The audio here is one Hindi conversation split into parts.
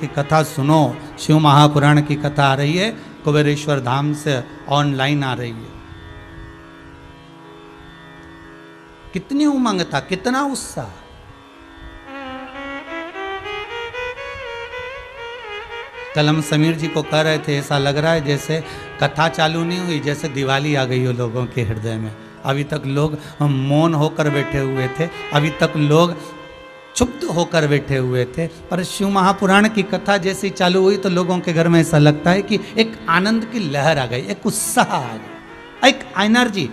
की कथा सुनो। शिव महापुराण की कथा आ रही है, कुबेरेश्वर धाम से ऑनलाइन आ रही है। कितनी उमंग था, कितना उत्साह। कल हम समीर जी को कह रहे थे, ऐसा लग रहा है जैसे कथा चालू नहीं हुई, जैसे दिवाली आ गई हो लोगों के हृदय में। अभी तक लोग मौन होकर बैठे हुए थे, अभी तक लोग चुप होकर बैठे हुए थे, पर शिव महापुराण की कथा जैसी चालू हुई तो लोगों के घर में ऐसा लगता है कि एक आनंद की लहर आ गई, एक उत्साह आ गया, एक एनर्जी।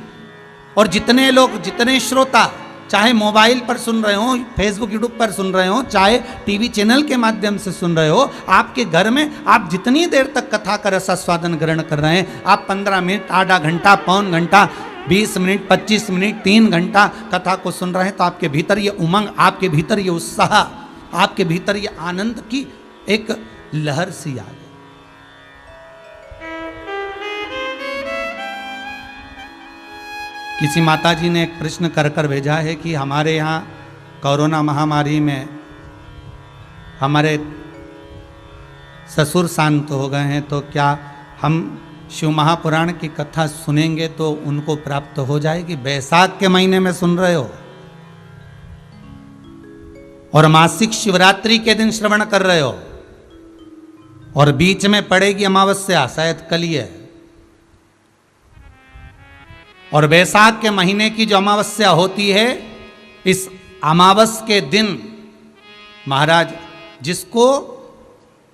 और जितने लोग, जितने श्रोता, चाहे मोबाइल पर सुन रहे हो, फेसबुक यूट्यूब पर सुन रहे हो, चाहे टीवी चैनल के माध्यम से सुन रहे हो, आपके घर में आप जितनी देर तक कथा का रसास्वादन ग्रहण कर रहे हैं, आप 15 मिनट, आधा घंटा, पौन घंटा, 20 मिनट, 25 मिनट, 3 घंटा कथा को सुन रहे हैं, तो आपके भीतर ये उमंग, आपके भीतर ये उत्साह, आपके भीतर ये आनंद की एक लहर सी आ गई। किसी माताजी ने एक प्रश्न कर भेजा है कि हमारे यहाँ कोरोना महामारी में हमारे ससुर शांत हो गए हैं, तो क्या हम शिव महापुराण की कथा सुनेंगे तो उनको प्राप्त हो जाएगी? बैसाख के महीने में सुन रहे हो और मासिक शिवरात्रि के दिन श्रवण कर रहे हो, और बीच में पड़ेगी अमावस्या, शायद कल ही है, और बैसाख के महीने की जो अमावस्या होती है, इस अमावस के दिन महाराज, जिसको,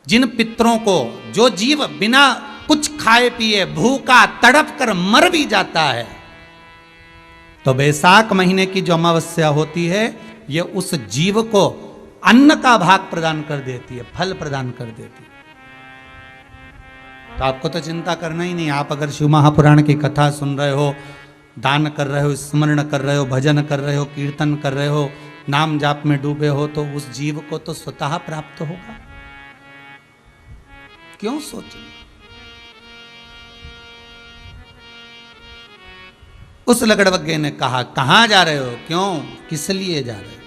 जिन पितरों को, जो जीव बिना कुछ खाए पिए भूखा तड़प कर मर भी जाता है, तो बैसाख महीने की जो अमावस्या होती है, ये उस जीव को अन्न का भाग प्रदान कर देती है, फल प्रदान कर देती है। तो आपको तो चिंता करना ही नहीं। आप अगर शिव महापुराण की कथा सुन रहे हो, दान कर रहे हो, स्मरण कर रहे हो, भजन कर रहे हो, कीर्तन कर रहे हो, नाम जाप में डूबे हो, तो उस जीव को तो स्वतः प्राप्त होगा। क्यों सोचें? उस लगड़बग्गे ने कहा, कहां जा रहे हो, क्यों, किस लिए जा रहे हो,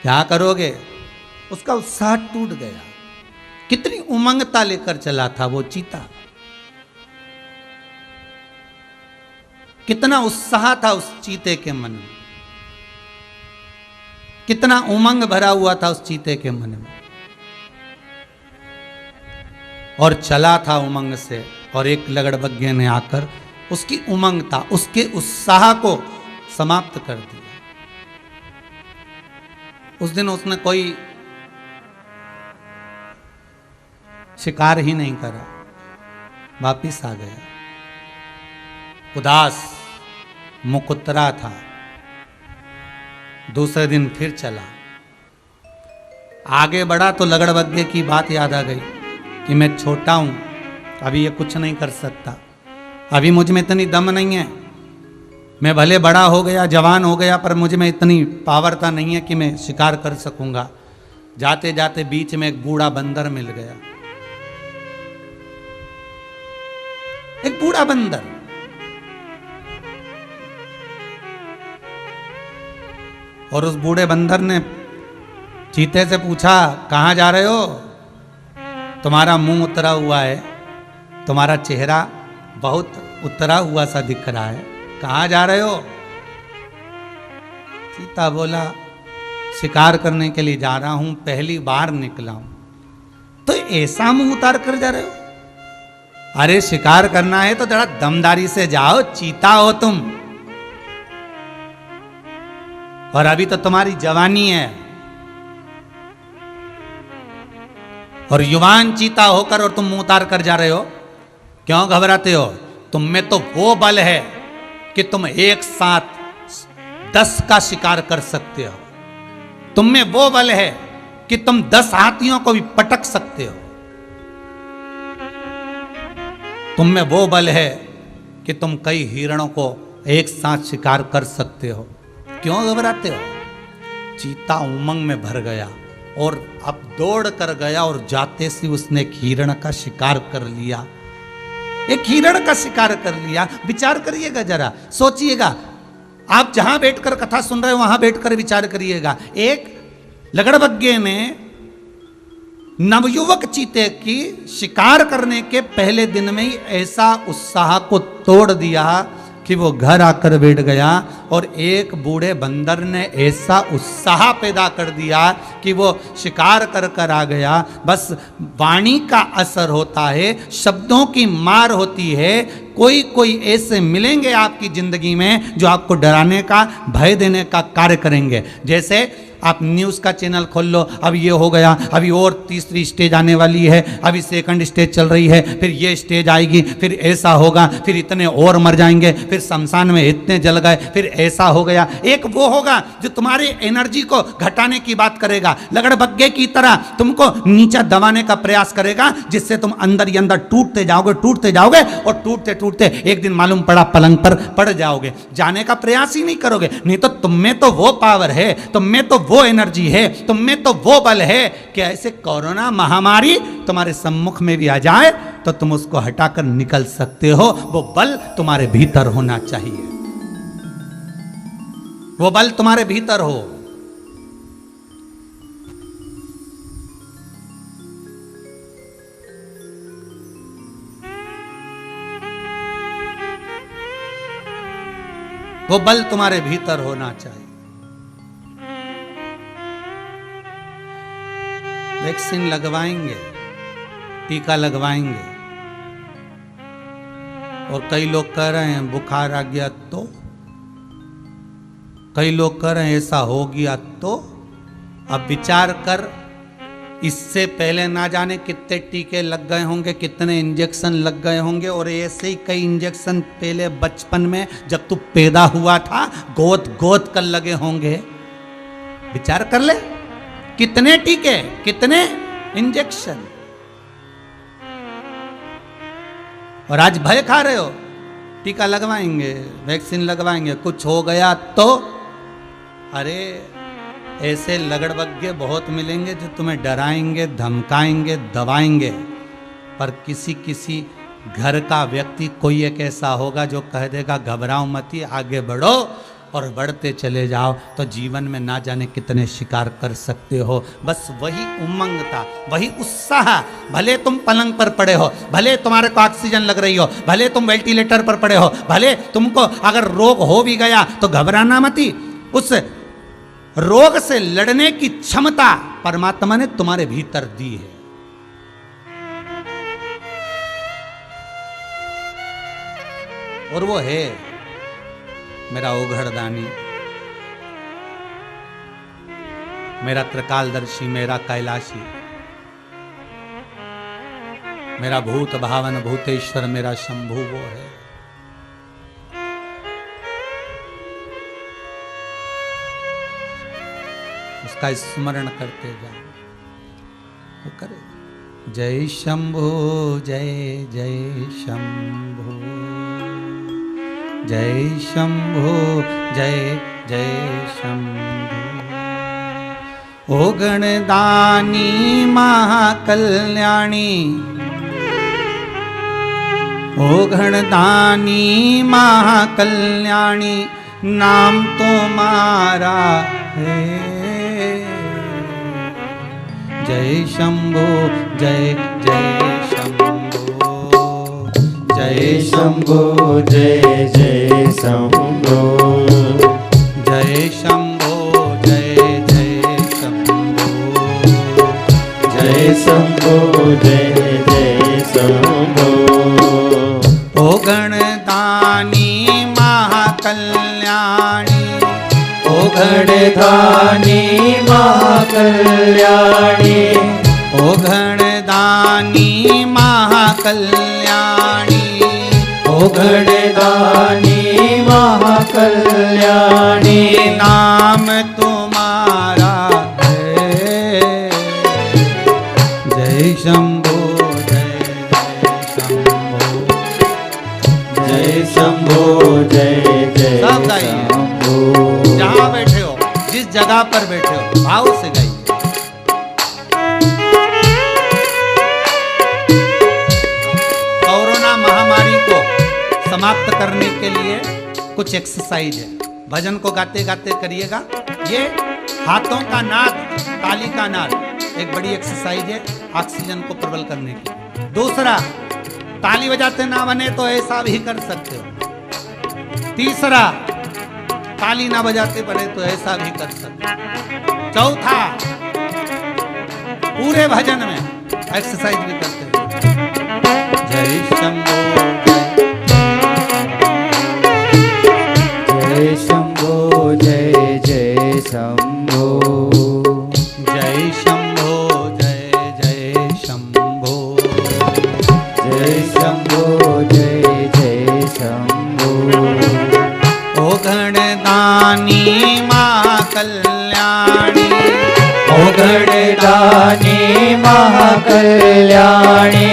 क्या करोगे? उसका उत्साह टूट गया। कितनी उमंगता लेकर चला था वो चीता, कितना उत्साह था उस चीते के मन में, कितना उमंग भरा हुआ था उस चीते के मन में, और चला था उमंग से। और एक लगड़बग्गे ने आकर उसकी उमंगता, उसके उत्साह को समाप्त कर दिया। उस दिन उसने कोई शिकार ही नहीं करा, वापिस आ गया, उदास मुकुतरा था। दूसरे दिन फिर चला, आगे बढ़ा तो लगड़बग्गे की बात याद आ गई कि मैं छोटा हूं, अभी ये कुछ नहीं कर सकता, अभी मुझ में इतनी दम नहीं है, मैं भले बड़ा हो गया, जवान हो गया, पर मुझ में इतनी पावरता नहीं है कि मैं शिकार कर सकूंगा। जाते जाते बीच में एक बूढ़ा बंदर मिल गया, एक बूढ़ा बंदर। और उस बूढ़े बंदर ने चीते से पूछा, कहां जा रहे हो? तुम्हारा मुंह उतरा हुआ है, तुम्हारा चेहरा बहुत उतरा हुआ सा दिख रहा है, कहां जा रहे हो? चीता बोला, शिकार करने के लिए जा रहा हूं, पहली बार निकला हूं। तो ऐसा मुंह उतार कर जा रहे हो? अरे शिकार करना है तो जरा दमदारी से जाओ, चीता हो तुम, और अभी तो तुम्हारी जवानी है, और युवान चीता होकर और तुम मुंह उतार कर जा रहे हो, क्यों घबराते हो? तुम में तो वो बल है कि तुम एक साथ 10 का शिकार कर सकते हो, तुम में वो बल है कि तुम 10 हाथियों को भी पटक सकते हो, तुम में वो बल है कि तुम कई हिरणों को एक साथ शिकार कर सकते हो, क्यों घबराते हो? चीता उमंग में भर गया और अब दौड़ कर गया, और जाते से उसने एक हिरण का शिकार कर लिया, एक हिरण का शिकार कर लिया। विचार करिएगा जरा, सोचिएगा, आप जहां बैठकर कथा सुन रहे हो वहां बैठकर विचार करिएगा। एक लगड़बग्गे ने नवयुवक चीते की शिकार करने के पहले दिन में ही ऐसा उत्साह को तोड़ दिया कि वो घर आकर बैठ गया और एक बूढ़े बंदर ने ऐसा उत्साह पैदा कर दिया कि वो शिकार कर कर आ गया। बस वाणी का असर होता है, शब्दों की मार होती है। कोई कोई ऐसे मिलेंगे आपकी जिंदगी में जो आपको डराने का, भय देने का कार्य करेंगे। जैसे आप न्यूज़ का चैनल खोल लो, अब ये हो गया, अभी और तीसरी स्टेज आने वाली है, अभी सेकंड स्टेज चल रही है, फिर ये स्टेज आएगी, फिर ऐसा होगा, फिर इतने और मर जाएंगे, फिर शमशान में इतने जल गए, फिर ऐसा हो गया। एक वो होगा जो तुम्हारी एनर्जी को घटाने की बात करेगा, लगड़बग्गे की तरह तुमको नीचा दबाने का प्रयास करेगा, जिससे तुम अंदर ही अंदर टूटते जाओगे और टूटते टूटते एक दिन मालूम पड़ा पलंग पर पड़ जाओगे। जाने का प्रयास ही नहीं करोगे। नहीं तो तुम में तो वो पावर है, तुम में तो वो एनर्जी है, तुम में तो वो बल है कि ऐसे कोरोना महामारी तुम्हारे सम्मुख में भी आ जाए तो तुम उसको हटाकर निकल सकते हो। वो बल तुम्हारे भीतर होना चाहिए, वो बल तुम्हारे भीतर हो। वो बल तुम्हारे भीतर होना चाहिए। वैक्सीन लगवाएंगे, टीका लगवाएंगे, और कई लोग कह रहे हैं बुखार आ गया तो, कई लोग कह रहे हैं ऐसा हो गया तो। अब विचार कर, इससे पहले ना जाने कितने टीके लग गए होंगे, कितने इंजेक्शन लग गए होंगे, और ऐसे ही कई इंजेक्शन पहले बचपन में जब तू पैदा हुआ था गोद गोद कर लगे होंगे। विचार कर ले, कितने टीके, कितने इंजेक्शन, और आज भय खा रहे हो। टीका लगवाएंगे, वैक्सीन लगवाएंगे, कुछ हो गया तो। अरे ऐसे लगड़बग्गे बहुत मिलेंगे जो तुम्हें डराएंगे, धमकाएंगे, दबाएंगे, पर किसी किसी घर का व्यक्ति कोई एक ऐसा होगा जो कह देगा घबराओ मत, आगे बढ़ो, और बढ़ते चले जाओ तो जीवन में ना जाने कितने शिकार कर सकते हो। बस वही उमंग था, वही उत्साह। भले तुम पलंग पर पड़े हो, भले तुम्हारे को ऑक्सीजन लग रही हो, भले तुम वेंटिलेटर पर पड़े हो, भले तुमको अगर रोग हो भी गया तो घबराना मत ही। उस रोग से लड़ने की क्षमता परमात्मा ने तुम्हारे भीतर दी है। और वो है मेरा ओघड़दानी, मेरा त्रिकालदर्शी, मेरा कैलाशी, मेरा भूत भावन भूतेश्वर, मेरा शंभु वो है। उसका स्मरण करते जाओ, वो करे। जय शंभु, जय जय शंभु, जय शंभु, जय जय शंभु। ओ गणदानी महाकल्याणी, ओ गणदानी महाकल्याणी, नाम तुम्हारा है। जय शंभु, जय जय शंभु, जय शंभु, जय जय शंभु, जय शंभु, जय जय शंभु, जय शंभु, जय जय शंभु। ओ गणदानी महाकल्याणी, ओ गणदानी महाकल्याणी, ओ गणदानी महाकल्याणी, ओ गणदानी महाकल्याणी, नाम तुम्हारा है। जय शंभु, जय जय शंभु, जय शंभु, जय जय शंभु। जहाँ बैठे हो, जिस जगह पर बैठे हो, भाव से गाइए। कोरोना महामारी को समाप्त करने के लिए कुछ एक्सरसाइज है, भजन को गाते गाते करिएगा। ये हाथों का नाद, ताली का नाद, एक बड़ी एक्सरसाइज है ऑक्सीजन को प्रबल करने की। दूसरा, ताली बजाते ना बने तो ऐसा भी कर सकते हो। तीसरा, ताली ना बजाते बने तो ऐसा भी कर सकते हो। चौथा, पूरे भजन में एक्सरसाइज भी करते हो। जय शंभो जय शंभो जय जय शंभो जय शंभो जय जय शंभो जय शंभो जय जय शंभो। ओ गणदानी महाकल्याणी, ओ गणदानी महाकल्याणी,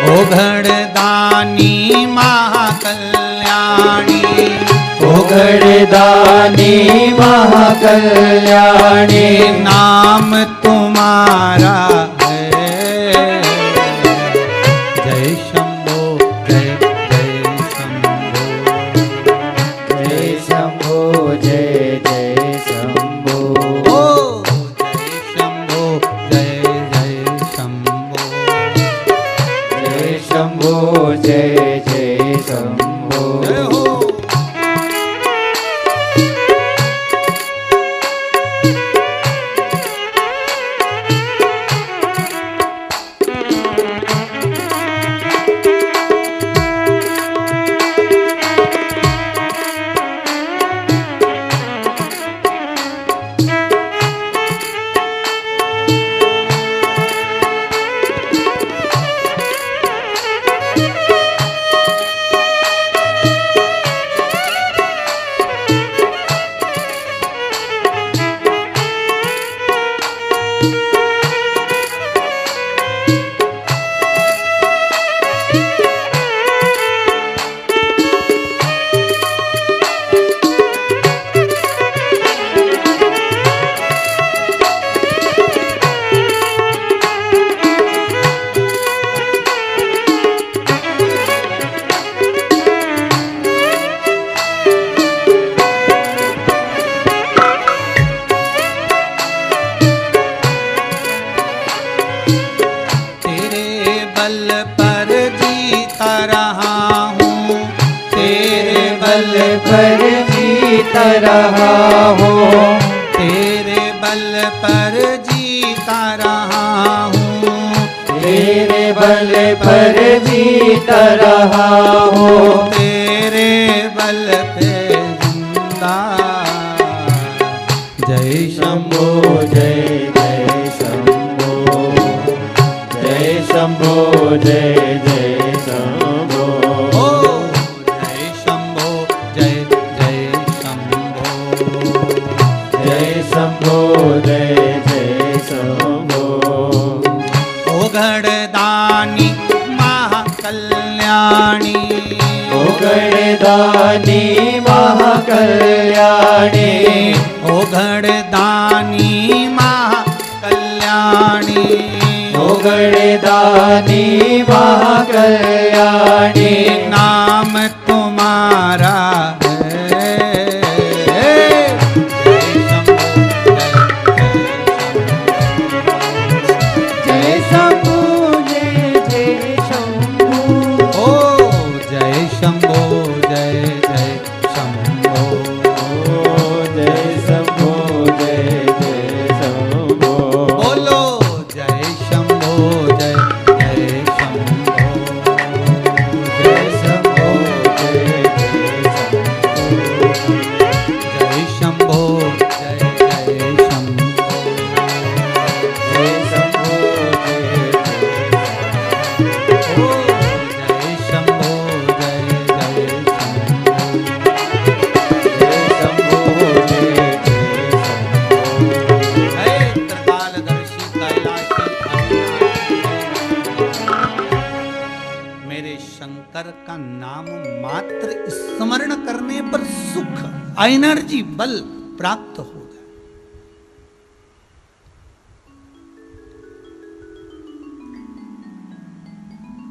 ओ गणदानी महाकल्याणी, ओ गणदानी महाकल्याणी। नाम तुम्हारा है। जय शंभो जय जय शंभो जय शंभो जय जय शंभो। ओ जय शंभो जय जय शंभो जय शंभो जय जय शंभो। जय हो। पर जीता रहा हूँ, तेरे बल पर जीता रहा हूँ, तेरे बल पर जीता रहा हूँ, तेरे बल पे जिंदा। जय शंभो जय जय शंभो, जय शंभो जय जय शंभो। जय शंभो जय जय शंभो, जय शंभो जय जय शंभो। ओ गणदानी महाकल्याणी, ओ गणदानी महाकल्याणी, ओ गणदानी महाकल्याणी, ओ गणदानी महाकल्याणी। नाम तुम्हारा है। जय शंभो जय जय शंभो। ओ जय शंभो जय जय शंभो, जय शंभो जय जय शंभो। बोलो जय शंभो जय जय शंभो, जय शंभो जय जय शंभो। जय शंभो जय जय शंभो, जय शंभो जय ओ जय शंभो जय जय शंभो, जय शंभो जय जय शंभो। हे त्रिकालदर्शी कैलाशी अविनाशी, मेरे शंकर का नाम मात्र स्मरण करने पर सुख एनर्जी बल प्राप्त हो गया।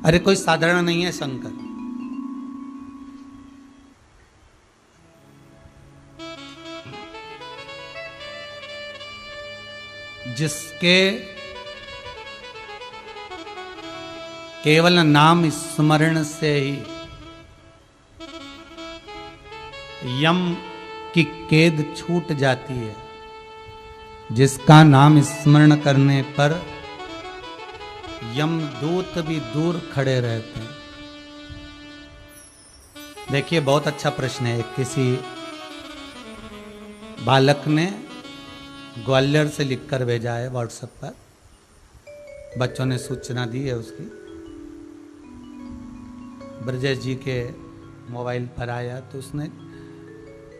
अरे कोई साधारण नहीं है शंकर। जिसके केवल नाम स्मरण से ही यम की कैद छूट जाती है। जिसका नाम स्मरण करने पर यमदूत भी दूर खड़े रहते हैं। देखिए, बहुत अच्छा प्रश्न है। किसी बालक ने ग्वालियर से लिखकर भेजा है व्हाट्सएप पर, बच्चों ने सूचना दी है उसकी। ब्रजेश जी के मोबाइल पर आया तो उसने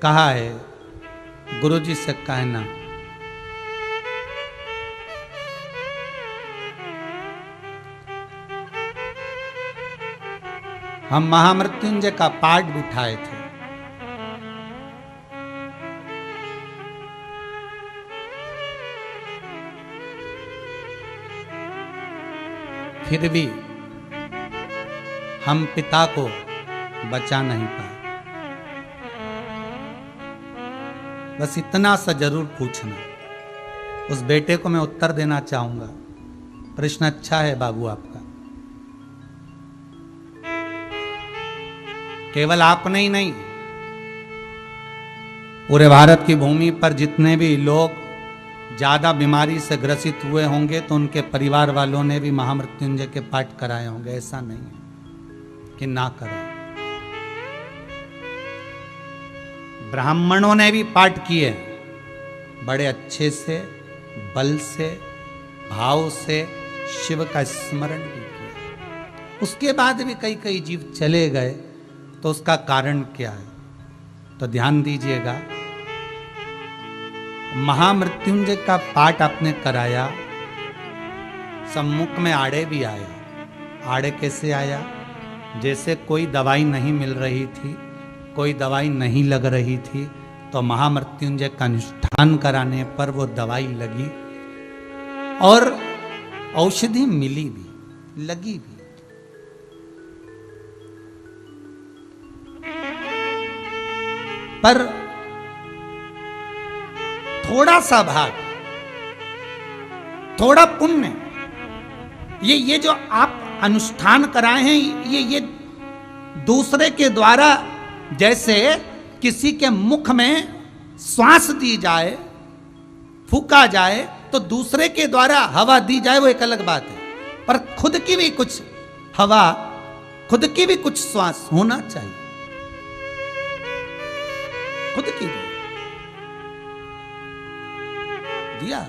कहा है, गुरुजी से कहना हम महामृत्युंजय का पाठ बिठाए थे, फिर भी हम पिता को बचा नहीं पाए। बस इतना सा जरूर पूछना। उस बेटे को मैं उत्तर देना चाहूंगा। प्रश्न अच्छा है बाबू आपका। केवल आपने ही नहीं, पूरे भारत की भूमि पर जितने भी लोग ज्यादा बीमारी से ग्रसित हुए होंगे तो उनके परिवार वालों ने भी महामृत्युंजय के पाठ कराए होंगे। ऐसा नहीं है कि ना कराए। ब्राह्मणों ने भी पाठ किए, बड़े अच्छे से, बल से, भाव से शिव का स्मरण भी किया। उसके बाद भी कई कई जीव चले गए, तो उसका कारण क्या है? तो ध्यान दीजिएगा। महामृत्युंजय का पाठ आपने कराया, सम्मुख में आड़े भी आया। आड़े कैसे आया? जैसे कोई दवाई नहीं मिल रही थी, कोई दवाई नहीं लग रही थी, तो महामृत्युंजय का अनुष्ठान कराने पर वो दवाई लगी और औषधि मिली भी, लगी भी। पर थोड़ा सा भाग, थोड़ा पुण्य, ये जो आप अनुष्ठान कराए हैं, ये दूसरे के द्वारा, जैसे किसी के मुख में श्वास दी जाए, फूका जाए, तो दूसरे के द्वारा हवा दी जाए, वो एक अलग बात है। पर खुद की भी कुछ हवा, खुद की भी कुछ श्वास होना चाहिए। खुद की भी दिया।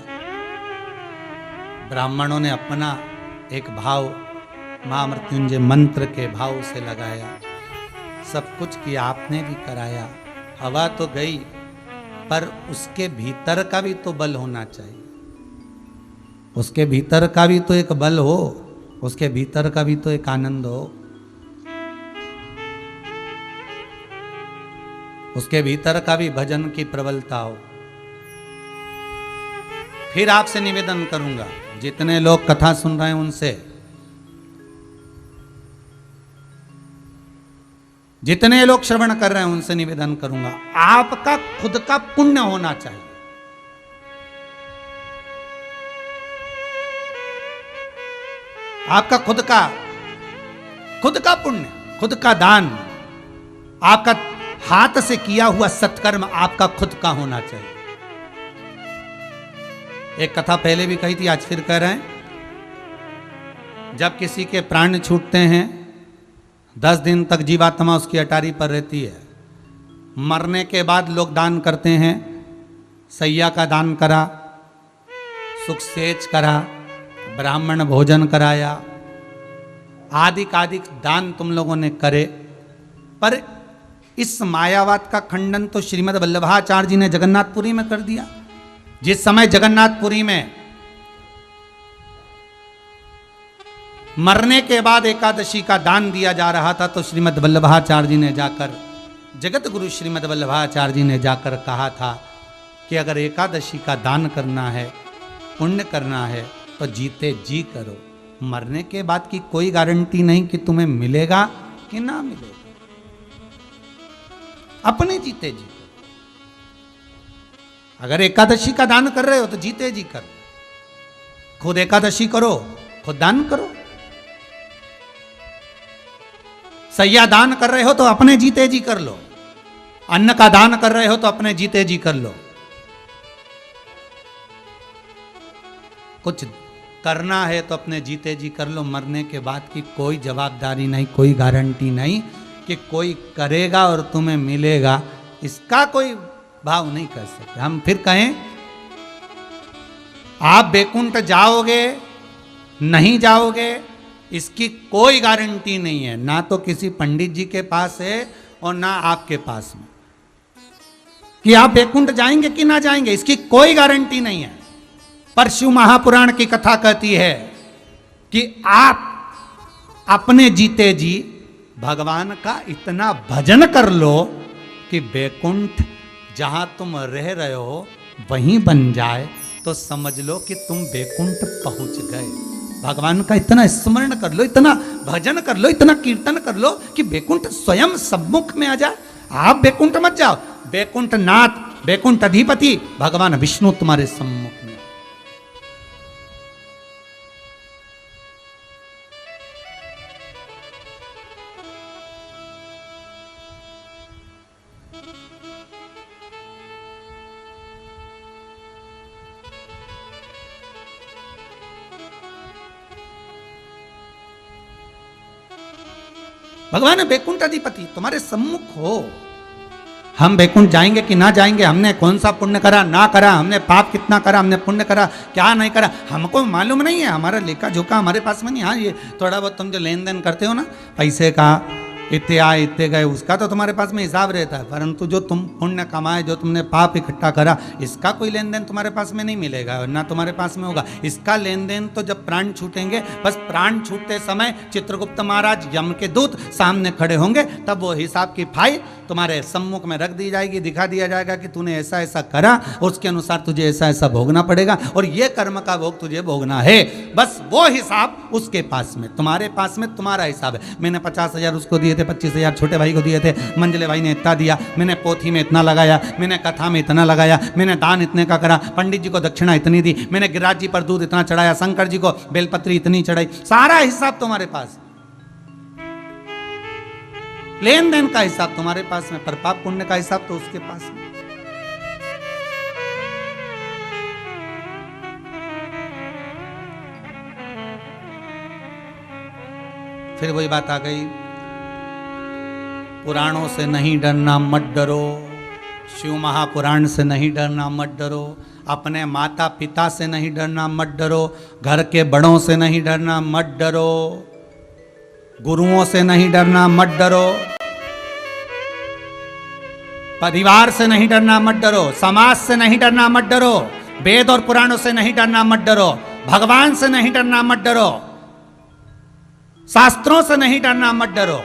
ब्राह्मणों ने अपना एक भाव महामृत्युंजय मंत्र के भाव से लगाया, सब कुछ किया, आपने भी कराया। हवा तो गई, पर उसके भीतर का भी तो बल होना चाहिए। उसके भीतर का भी तो एक बल हो, उसके भीतर का भी तो एक आनंद हो, उसके भीतर का भी भजन की प्रबलता हो। फिर आपसे निवेदन करूंगा, जितने लोग कथा सुन रहे हैं उनसे, जितने लोग श्रवण कर रहे हैं उनसे निवेदन करूंगा, आपका खुद का पुण्य होना चाहिए। आपका खुद का पुण्य, खुद का दान, आपका हाथ से किया हुआ सत्कर्म आपका खुद का होना चाहिए। एक कथा पहले भी कही थी, आज फिर कह रहे हैं। जब किसी के प्राण छूटते हैं, 10 दिन तक जीवात्मा उसकी अटारी पर रहती है। मरने के बाद लोग दान करते हैं। सैया का दान करा, सुख सेच करा, ब्राह्मण भोजन कराया, आदिक दान तुम लोगों ने करे। पर इस मायावाद का खंडन तो श्रीमद् वल्लभाचार्य जी ने जगन्नाथपुरी में कर दिया। जिस समय जगन्नाथपुरी में मरने के बाद एकादशी का दान दिया जा रहा था, तो श्रीमद् वल्लभाचार्य जी ने जाकर, जगत गुरु श्रीमद् वल्लभाचार्य जी ने जाकर कहा था कि अगर एकादशी का दान करना है, पुण्य करना है, तो जीते जी करो। मरने के बाद की कोई गारंटी नहीं कि तुम्हें मिलेगा कि ना मिलेगा। अपने जीते जी। अगर एकादशी का दान कर रहे हो तो जीते जी करो। खुद एकादशी करो, खुद दान करो। सैया दान कर रहे हो तो अपने जीते जी कर लो, अन्न का दान कर रहे हो तो अपने जीते जी कर लो। कुछ करना है तो अपने जीते जी कर लो। मरने के बाद की कोई जवाबदारी नहीं, कोई गारंटी नहीं कि कोई करेगा और तुम्हें मिलेगा, इसका कोई भाव नहीं कर सकते। हम फिर कहें आप वैकुंठ जाओगे नहीं जाओगे, इसकी कोई गारंटी नहीं है, ना तो किसी पंडित जी के पास है और ना आपके पास में, कि आप वैकुंठ जाएंगे कि ना जाएंगे, इसकी कोई गारंटी नहीं है। पर शिव महापुराण की कथा कहती है कि आप अपने जीते जी भगवान का इतना भजन कर लो कि वैकुंठ जहां तुम रह रहे हो वहीं बन जाए, तो समझ लो कि तुम वैकुंठ पहुंच गए। भगवान का इतना स्मरण कर लो, इतना भजन कर लो, इतना कीर्तन कर लो कि वैकुंठ स्वयं सम्मुख में आ जाए। आप वैकुंठ मत जाओ, वैकुंठ नाथ, वैकुंठ अधिपति भगवान विष्णु तुम्हारे सम्मुख में। भगवान वैकुंठ अधिपति तुम्हारे सम्मुख हो। हम वैकुंठ जाएंगे कि ना जाएंगे, हमने कौन सा पुण्य करा ना करा, हमने पाप कितना करा, हमने पुण्य करा क्या नहीं करा, हमको मालूम नहीं है। हमारा लेखा जोखा हमारे पास में नहीं। हाँ, ये थोड़ा बहुत तुम जो लेन देन करते हो ना, पैसे का इतने आए इतने गए, उसका तो तुम्हारे पास में हिसाब रहता है, परंतु जो तुम पुण्य कमाए, जो तुमने पाप इकट्ठा करा, इसका कोई लेन देन तुम्हारे पास में नहीं मिलेगा, ना तुम्हारे पास में होगा। इसका लेन देन तो जब प्राण छूटेंगे, बस प्राण छूटते समय चित्रगुप्त महाराज यम के दूत सामने खड़े होंगे, तब वो हिसाब की फाइल तुम्हारे सम्मुख में रख दी जाएगी, दिखा दिया जाएगा कि तूने ऐसा ऐसा करा, उसके अनुसार तुझे ऐसा ऐसा भोगना पड़ेगा और ये कर्म का भोग तुझे भोगना है। बस वो हिसाब उसके पास में, तुम्हारे पास में तुम्हारा हिसाब है। मैंने 50,000 उसको दिए थे, 25,000 छोटे भाई को दिए थे, मंजले भाई ने इतना दिया, मैंने पोथी में इतना लगाया, मैंने कथा में इतना लगाया, मैंने दान इतने का करा, पंडित जी को दक्षिणा इतनी दी, मैंने गिरिराज जी पर दूध इतना चढ़ाया, शंकर जी को बेलपत्री इतनी चढ़ाई, सारा हिसाब तुम्हारे पास। लेन देन का हिसाब तुम्हारे पास में, पर पाप पुण्य का हिसाब तो उसके पास में। फिर वही बात आ गई, पुराणों से नहीं डरना मत डरो, शिव महापुराण से नहीं डरना मत डरो, अपने माता पिता से नहीं डरना मत डरो, घर के बड़ों से नहीं डरना मत डरो, गुरुओं से नहीं डरना मत डरो, परिवार से नहीं डरना मत डरो, समाज से नहीं डरना मत डरो, वेद और पुराणों से नहीं डरना मत डरो, भगवान से नहीं डरना मत डरो, शास्त्रों से नहीं डरना मत डरो।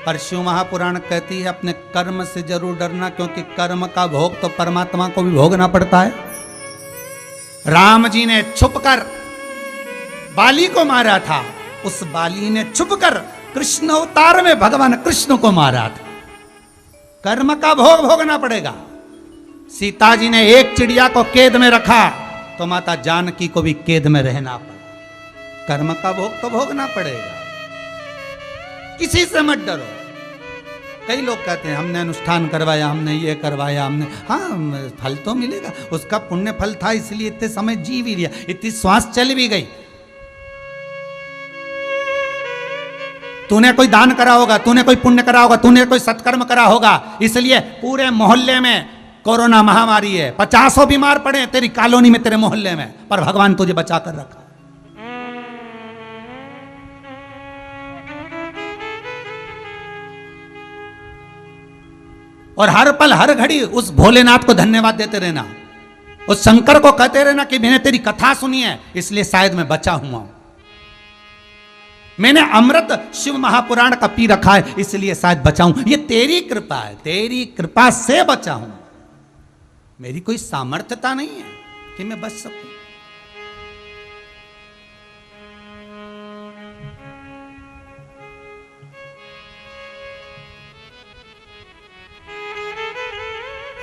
पर शिव महापुराण कहती है अपने कर्म से जरूर डरना, क्योंकि कर्म का भोग तो परमात्मा को भी भोगना पड़ता है। राम जी ने छुपकर बाली को मारा था, उस बाली ने छुपकर कृष्ण अवतार में भगवान कृष्ण को मारा था। कर्म का भोग भोगना पड़ेगा। सीता जी ने एक चिड़िया को कैद में रखा तो माता जानकी को भी कैद में रहना पड़ा। कर्म का भोग तो भोगना पड़ेगा, किसी से मत डरो। कई लोग कहते हैं हमने अनुष्ठान करवाया, हमने ये करवाया, हमने, हाँ फल तो मिलेगा, उसका पुण्य फल था इसलिए इतने समय जी भी लिया, इतनी श्वास चल भी गई। तूने कोई दान करा होगा, तूने कोई पुण्य करा होगा, तूने कोई सत्कर्म करा होगा, इसलिए पूरे मोहल्ले में कोरोना महामारी है, 50 बीमार पड़े तेरी कॉलोनी में, तेरे मोहल्ले में, पर भगवान तुझे बचा कर रखा। और हर पल हर घड़ी उस भोलेनाथ को धन्यवाद देते रहना, उस शंकर को कहते रहना कि मैंने तेरी कथा सुनी है इसलिए शायद मैं बचा हुआ हूं, मैंने अमृत शिव महापुराण का पी रखा है इसलिए शायद बचा हूं। ये तेरी कृपा है, तेरी कृपा से बचा हूं, मेरी कोई सामर्थ्यता नहीं है कि मैं बच सकूं।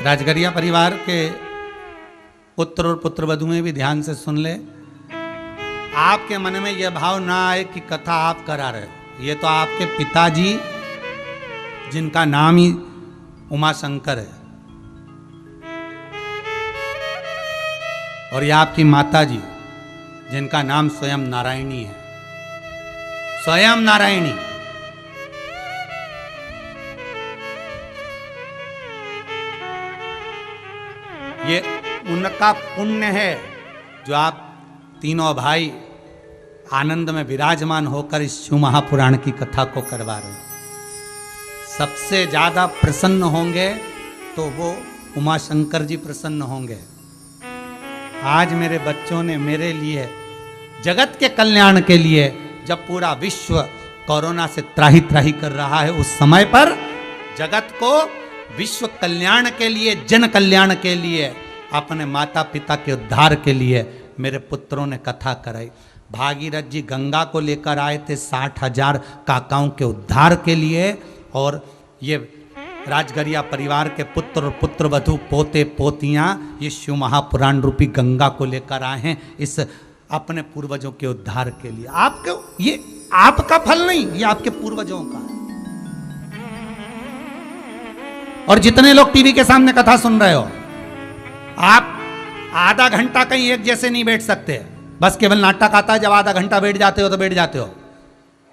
राजगरिया परिवार के पुत्र और पुत्रवधुएं भी ध्यान से सुन ले। आपके मन में यह भाव ना आए कि कथा आप करा रहे हो, ये तो आपके पिताजी जिनका नाम ही उमा शंकर है, और ये आपकी माता जी जिनका नाम स्वयं नारायणी है, स्वयं नारायणी। ये उनका पुण्य है जो आप तीनों भाई आनंद में विराजमान होकर इस शिव महापुराण की कथा को करवा रहे हैं। सबसे ज्यादा प्रसन्न होंगे तो वो उमा शंकर जी प्रसन्न होंगे। आज मेरे बच्चों ने मेरे लिए, जगत के कल्याण के लिए, जब पूरा विश्व कोरोना से त्राही त्राही कर रहा है, उस समय पर जगत को विश्व कल्याण के लिए, जन कल्याण के लिए, अपने माता पिता के उद्धार के लिए मेरे पुत्रों ने कथा कराई। भागीरथ जी गंगा को लेकर आए थे 60,000 काकाओं के उद्धार के लिए, और ये राजगरिया परिवार के पुत्र और पुत्रवधू, पोते पोतियां ये शिव महापुराण रूपी गंगा को लेकर आए हैं इस अपने पूर्वजों के उद्धार के लिए। आपके ये आपका फल नहीं, ये आपके पूर्वजों का है। और जितने लोग टीवी के सामने कथा सुन रहे हो, आप आधा घंटा कहीं एक जैसे नहीं बैठ सकते। बस केवल नाटक आता है, जब आधा घंटा बैठ जाते हो तो बैठ जाते हो।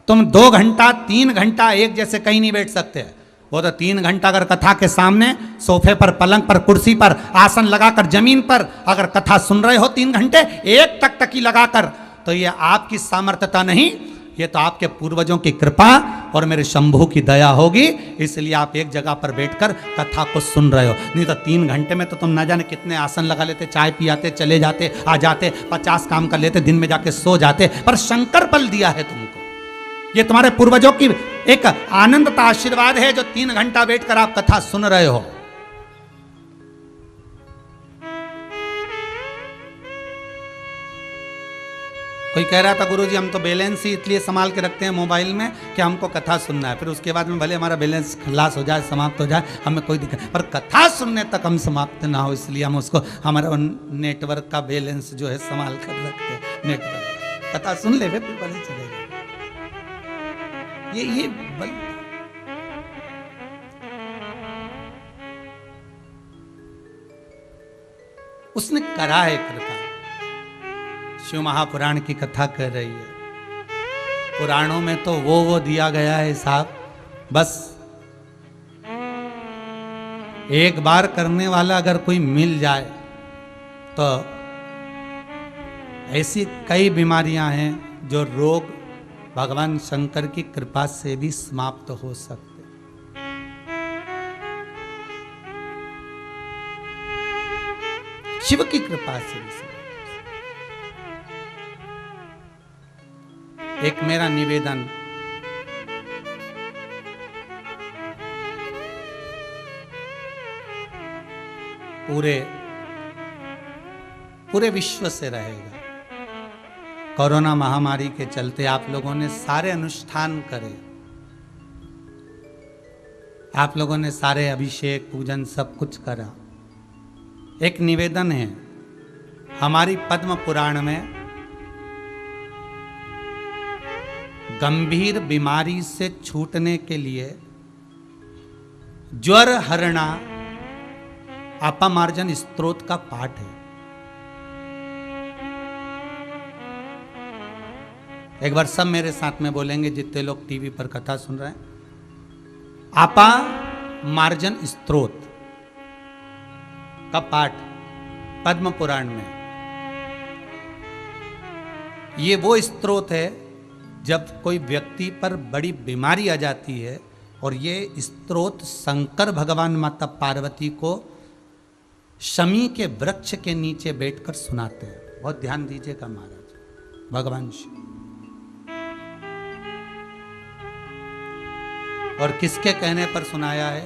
तुम 2 घंटा 3 घंटा एक जैसे कहीं नहीं बैठ सकते। वो तो 3 घंटा अगर कथा के सामने सोफे पर, पलंग पर, कुर्सी पर, आसन लगाकर, जमीन पर अगर कथा सुन रहे हो 3 घंटे एक टकटकी लगाकर, तो ये आपकी सामर्थ्यता नहीं, ये तो आपके पूर्वजों की कृपा और मेरे शंभू की दया होगी। इसलिए आप एक जगह पर बैठकर कथा को सुन रहे हो। नहीं तो 3 घंटे में तो तुम ना जाने कितने आसन लगा लेते, चाय पियाते, चले जाते, आ जाते, 50 काम कर लेते, दिन में जाके सो जाते। पर शंकर बल दिया है तुमको, ये तुम्हारे पूर्वजों की एक आनंद का आशीर्वाद है जो 3 घंटा बैठकर आप कथा सुन रहे हो। कोई कह रहा था गुरुजी हम तो बैलेंस ही इसलिए संभाल के रखते हैं मोबाइल में कि हमको कथा सुनना है, फिर उसके बाद में भले हमारा बैलेंस खलास हो जाए, समाप्त हो जाए, हमें कोई दिक्कत, पर कथा सुनने तक हम समाप्त ना हो, इसलिए हम उसको हमारा नेटवर्क का बैलेंस जो है संभाल कर रखते हैं। नेटवर्क कथा सुन ले फिर भले चलेगा। ये उसने करा है कृपा। शिव महापुराण की कथा कर रही है। पुराणों में तो वो दिया गया है साहब, बस एक बार करने वाला अगर कोई मिल जाए तो ऐसी कई बीमारियां हैं जो रोग भगवान शंकर की कृपा से भी समाप्त हो सकते। शिव की कृपा से भी। एक मेरा निवेदन, पूरे विश्व से रहेगा। कोरोना महामारी के चलते आप लोगों ने सारे अनुष्ठान करे, आप लोगों ने सारे अभिषेक पूजन सब कुछ करा। एक निवेदन है, हमारी पद्म पुराण में गंभीर बीमारी से छूटने के लिए ज्वर हरणा अपमार्जन स्तोत्र का पाठ है। एक बार सब मेरे साथ में बोलेंगे, जितने लोग टीवी पर कथा सुन रहे हैं। आपा मार्जन स्तोत्र का पाठ पद्म पुराण में। ये वो स्तोत्र है जब कोई व्यक्ति पर बड़ी बीमारी आ जाती है, और ये स्तोत्र शंकर भगवान माता पार्वती को शमी के वृक्ष के नीचे बैठकर सुनाते हैं। बहुत ध्यान दीजिएगा महाराज। भगवान शिव और किसके कहने पर सुनाया है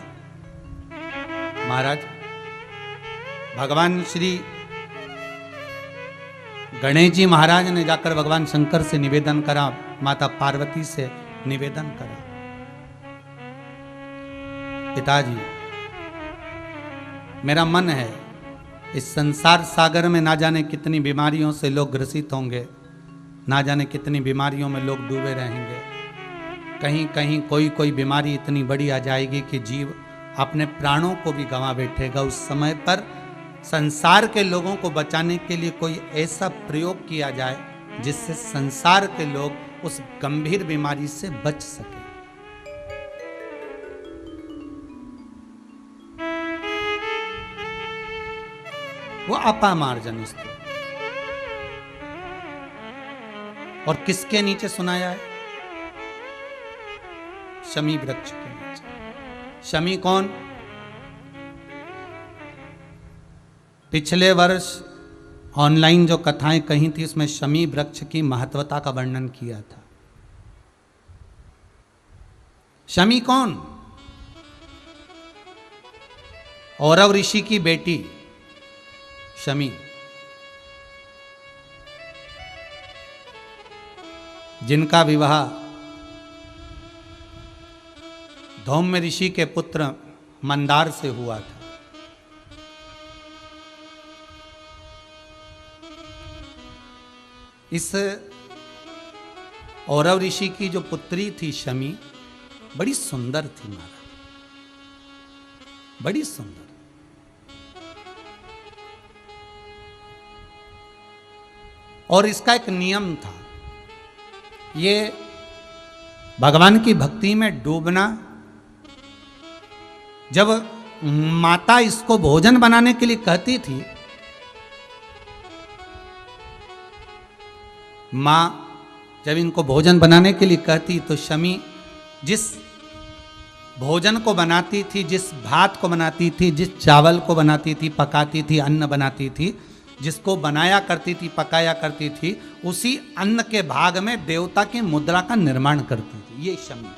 महाराज? भगवान श्री गणेश जी महाराज ने जाकर भगवान शंकर से निवेदन करा, माता पार्वती से निवेदन करा, पिताजी मेरा मन है इस संसार सागर में ना जाने कितनी बीमारियों से लोग ग्रसित होंगे, ना जाने कितनी बीमारियों में लोग डूबे रहेंगे। कहीं कहीं कोई कोई बीमारी इतनी बड़ी आ जाएगी कि जीव अपने प्राणों को भी गंवा बैठेगा। उस समय पर संसार के लोगों को बचाने के लिए कोई ऐसा प्रयोग किया जाए जिससे संसार के लोग उस गंभीर बीमारी से बच सके। वो अपामार्जन स्तोत्र। और किसके नीचे सुनाया है? शमी वृक्ष के नीचे। शमी कौन? पिछले वर्ष ऑनलाइन जो कथाएं कही थी उसमें शमी वृक्ष की महत्वता का वर्णन किया था। शमी कौन? औरव ऋषि की बेटी शमी, जिनका विवाह धौम्य ऋषि के पुत्र मंदार से हुआ था। इस औरव ऋषि की जो पुत्री थी शमी, बड़ी सुंदर थी महाराज, बड़ी सुंदर। और इसका एक नियम था, ये भगवान की भक्ति में डूबना। जब माता इसको भोजन बनाने के लिए कहती थी, माँ जब इनको भोजन बनाने के लिए कहती तो शमी जिस भोजन को बनाती थी, जिस भात को बनाती थी, जिस चावल को बनाती थी, पकाती थी, अन्न बनाती थी, जिसको बनाया करती थी, पकाया करती थी, उसी अन्न के भाग में देवता की मुद्रा का निर्माण करती थी। ये शमी।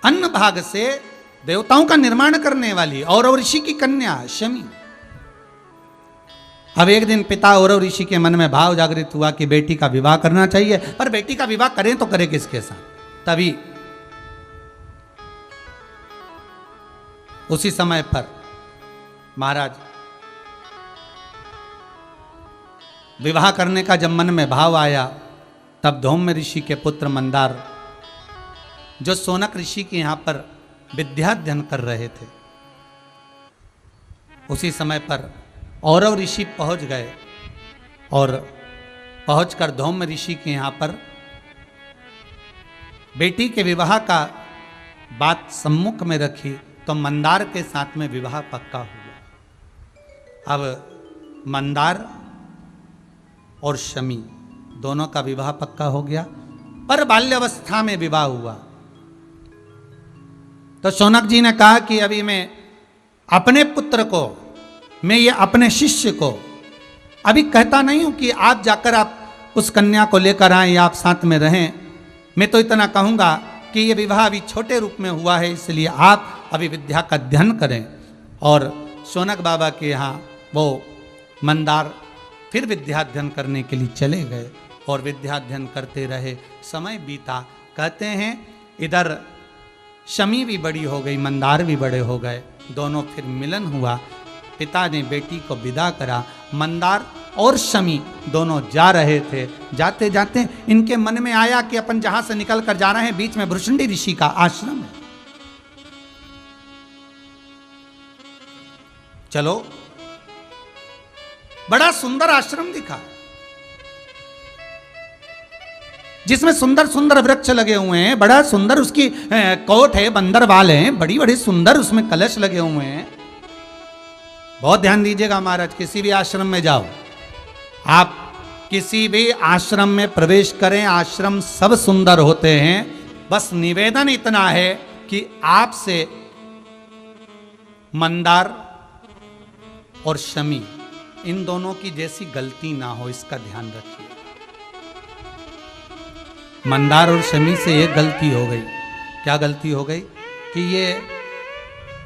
अन्न भाग से देवताओं का निर्माण करने वाली औरव ऋषि की कन्या शमी। अब एक दिन पिता औरव ऋषि के मन में भाव जागृत हुआ कि बेटी का विवाह करना चाहिए, पर बेटी का विवाह करें तो करें किसके साथ? तभी उसी समय पर महाराज विवाह करने का जब मन में भाव आया, तब धौम्य ऋषि के पुत्र मंदार, जो शौनक ऋषि के यहां पर विद्याध्ययन कर रहे थे, उसी समय पर औरव ऋषि पहुंच गए और पहुंचकर धौम्य ऋषि के यहां पर बेटी के विवाह का बात सम्मुख में रखी, तो मंदार के साथ में विवाह पक्का हुआ। अब मंदार और शमी दोनों का विवाह पक्का हो गया, पर बाल्यावस्था में विवाह हुआ। तो शौनक जी ने कहा कि अभी मैं अपने पुत्र को, मैं ये अपने शिष्य को अभी कहता नहीं हूं कि आप जाकर आप उस कन्या को लेकर आए या आप साथ में रहें। मैं तो इतना कहूंगा कि ये विवाह अभी छोटे रूप में हुआ है, इसलिए आप अभी विद्या का अध्ययन करें। और शौनक बाबा के यहाँ वो मंदार फिर विद्याध्ययन करने के लिए चले गए और विद्याध्ययन करते रहे। समय बीता। कहते हैं इधर शमी भी बड़ी हो गई, मंदार भी बड़े हो गए, दोनों फिर मिलन हुआ। पिता ने बेटी को विदा करा। मंदार और शमी दोनों जा रहे थे। जाते जाते इनके मन में आया कि अपन जहां से निकल कर जा रहे हैं, बीच में भृशुंडी ऋषि का आश्रम है, चलो। बड़ा सुंदर आश्रम दिखा, जिसमें सुंदर सुंदर वृक्ष लगे हुए हैं, बड़ा सुंदर उसकी कोट है, बंदर वाल हैं, बड़ी बड़ी सुंदर उसमें कलश लगे हुए हैं। बहुत ध्यान दीजिएगा महाराज, किसी भी आश्रम में जाओ, आप किसी भी आश्रम में प्रवेश करें, आश्रम सब सुंदर होते हैं। बस निवेदन इतना है कि आपसे मंदार और शमी इन दोनों की जैसी गलती ना हो, इसका ध्यान रखिए। मंदार और शमी से एक गलती हो गई। क्या गलती हो गई? कि ये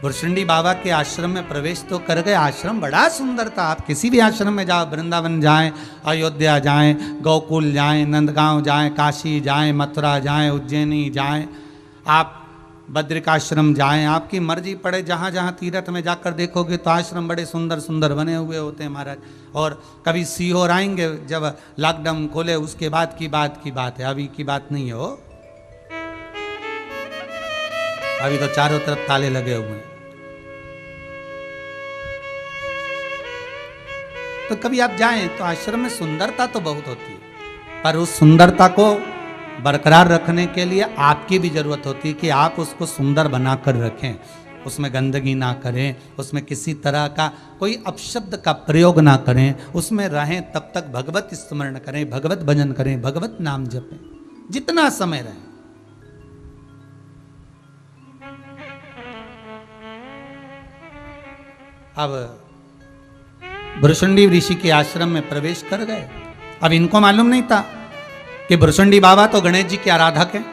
भृशुंडी बाबा के आश्रम में प्रवेश तो कर गए। आश्रम बड़ा सुंदर था, आप किसी भी आश्रम में जाओ, वृंदावन जाएं, अयोध्या जाएं, गोकुल जाएं, नंदगांव जाएं, काशी जाएं, मथुरा जाएं, उज्जैनी जाएं, आप बद्रिकाश्रम जाएं, आपकी मर्जी पड़े, जहाँ जहाँ तीर्थ में जाकर देखोगे तो आश्रम बड़े सुंदर सुंदर बने हुए होते हैं महाराज। और कभी सीहोर आएंगे, जब लॉकडाउन खोले उसके बाद की बात है, अभी की बात नहीं है हो। अभी तो चारों तरफ ताले लगे हुए हैं। तो कभी आप जाएं तो आश्रम में सुंदरता तो बहुत होती है, पर उस सुंदरता को बरकरार रखने के लिए आपकी भी जरूरत होती है कि आप उसको सुंदर बनाकर रखें, उसमें गंदगी ना करें, उसमें किसी तरह का कोई अपशब्द का प्रयोग ना करें, उसमें रहें तब तक भगवत स्मरण करें, भगवत भजन करें, भगवत नाम जपें, जितना समय रहें। अब भृशुंडी ऋषि के आश्रम में प्रवेश कर गए। अब इनको मालूम नहीं था कि भृशुंडी बाबा तो गणेश जी के आराधक हैं।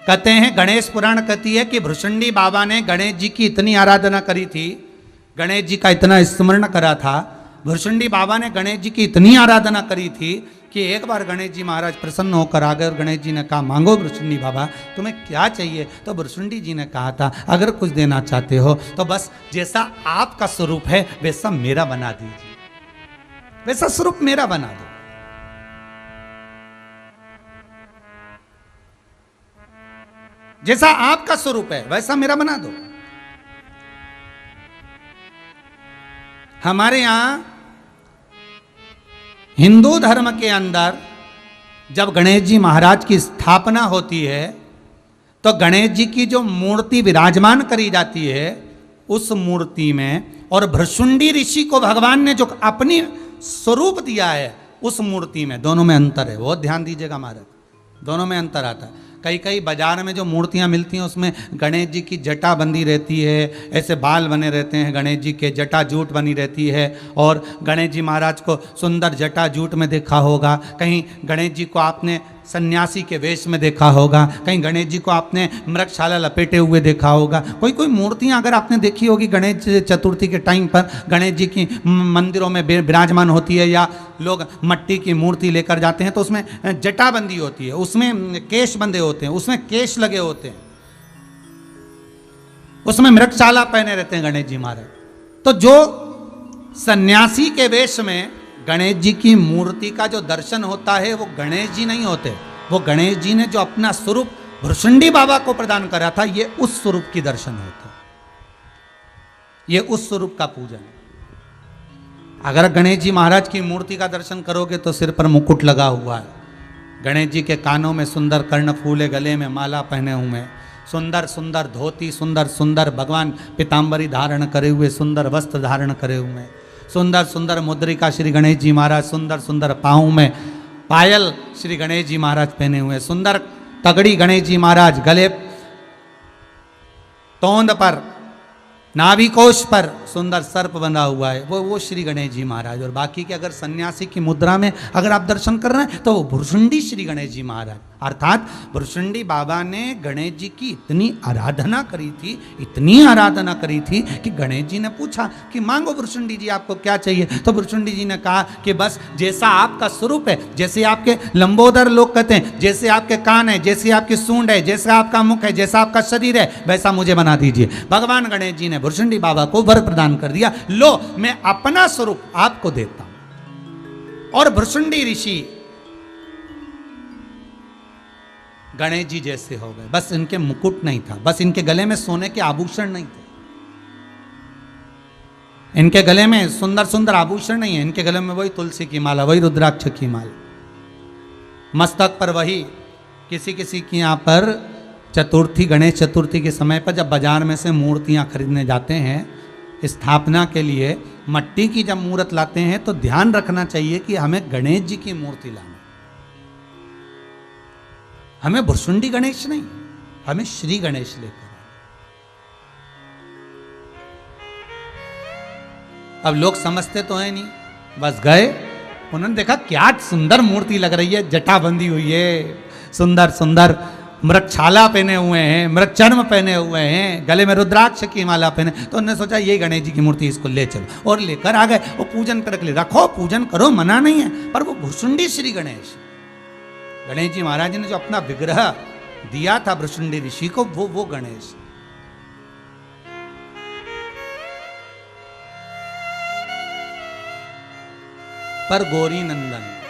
कहते हैं, गणेश पुराण कहती है कि भृशुंडी बाबा ने गणेश जी की इतनी आराधना करी थी, गणेश जी का इतना स्मरण करा था, भृशुंडी बाबा ने गणेश जी की इतनी आराधना करी थी कि एक बार गणेश जी महाराज प्रसन्न होकर आ गए और गणेश जी ने कहा, मांगो भृशुंडी बाबा तुम्हें क्या चाहिए। तो भृशुंडी जी ने कहा था, अगर कुछ देना चाहते हो तो बस जैसा आपका स्वरूप है वैसा मेरा बना दीजिए, वैसा स्वरूप मेरा बना दो। जैसा आपका स्वरूप है वैसा मेरा बना दो। हमारे यहां हिंदू धर्म के अंदर जब गणेश जी महाराज की स्थापना होती है तो गणेश जी की जो मूर्ति विराजमान करी जाती है उस मूर्ति में, और भृशुंडी ऋषि को भगवान ने जो अपनी स्वरूप दिया है उस मूर्ति में, दोनों में अंतर है। बहुत ध्यान दीजिएगा महाराज, दोनों में अंतर आता है। कई कई बाजार में जो मूर्तियां मिलती हैं उसमें गणेश जी की जटा बंधी रहती है, ऐसे बाल बने रहते हैं गणेश जी के, जटा जूट बनी रहती है, और गणेश जी महाराज को सुंदर जटा जूट में देखा होगा, कहीं गणेश जी को आपने सन्यासी के वेश में देखा होगा, कहीं गणेश जी को आपने मृगशाला लपेटे हुए देखा होगा। कोई कोई मूर्तियां अगर आपने देखी होगी गणेश चतुर्थी के टाइम पर गणेश जी की मंदिरों में विराजमान होती है, या लोग मट्टी की मूर्ति लेकर जाते हैं तो उसमें जटाबंदी होती है, उसमें केश बंधे होते हैं, उसमें केश लगे होते हैं, उसमें मृगशाला पहने रहते हैं गणेश जी महाराज। तो जो सन्यासी के वेश में गणेश जी की मूर्ति का जो दर्शन होता है वो गणेश जी नहीं होते, वो गणेश जी ने जो अपना स्वरूप भृशुंडी बाबा को प्रदान करा था, ये उस स्वरूप की दर्शन होते, ये उस स्वरूप का पूजन है। अगर गणेश जी महाराज की मूर्ति का दर्शन करोगे तो सिर पर मुकुट लगा हुआ है, गणेश जी के कानों में सुंदर कर्णफूल है, गले में माला पहने हुए हैं, सुंदर सुंदर धोती, सुंदर सुंदर भगवान पीताम्बरी धारण करे हुए, सुंदर वस्त्र धारण करे हुए हैं, सुंदर सुंदर मुद्रिका श्री गणेश जी महाराज, सुंदर सुंदर पाँव में पायल श्री गणेश जी महाराज पहने हुए, सुंदर तगड़ी गणेश जी महाराज, गले तोंद पर नाभिकोश पर सुंदर सर्प बंधा हुआ है, वो श्री गणेश जी महाराज। और बाकी के अगर सन्यासी की मुद्रा में अगर आप दर्शन कर रहे हैं तो वो भृशुंडी श्री गणेश जी महाराज, अर्थात भृशुंडी बाबा ने गणेश जी की इतनी आराधना करी थी, इतनी आराधना करी थी कि गणेश जी ने पूछा कि मांगो भृशुंडी जी आपको क्या चाहिए। तो भृशुंडी जी ने कहा कि बस जैसा आपका स्वरूप है, जैसे आपके लंबोदर लोग कहते हैं, जैसे आपके कान है, जैसे आपकी सूंड है, जैसा आपका मुख है, जैसा आपका शरीर है, वैसा मुझे बना दीजिए। भगवान गणेश जी ने भृशुंडी बाबा को वर प्रदान कर दिया, लो मैं अपना स्वरूप आपको देता हूं। और भृशुंडी ऋषि गणेश जी जैसे हो गए, बस इनके मुकुट नहीं था, बस इनके गले में सोने के आभूषण नहीं थे, इनके गले में सुंदर सुंदर आभूषण नहीं है, इनके गले में वही तुलसी की माला, वही रुद्राक्ष की माला, मस्तक पर वही। किसी किसी के यहाँ पर चतुर्थी, गणेश चतुर्थी के समय पर जब बाजार में से मूर्तियाँ खरीदने जाते हैं स्थापना के लिए, मट्टी की जब मूर्त लाते हैं तो ध्यान रखना चाहिए कि हमें गणेश जी की मूर्ति लाना, हमें भृशुंडी गणेश नहीं, हमें श्री गणेश लेकर। अब लोग समझते तो है नहीं, बस गए, उन्होंने देखा क्या सुंदर मूर्ति लग रही है, जटा बंधी हुई है, सुंदर सुंदर मृगछाला पहने हुए हैं, मृगचर्म पहने हुए हैं, गले में रुद्राक्ष की माला पहने, तो उन्होंने सोचा ये गणेश जी की मूर्ति, इसको ले चलो, और लेकर आ गए। वो पूजन कर रख ले, रखो पूजन करो, मना नहीं है, पर वो भृशुंडी श्री गणेश, गणेश जी महाराज ने जो अपना विग्रह दिया था भृशुंडी ऋषि को, वो गणेश। पर गौरी नंदन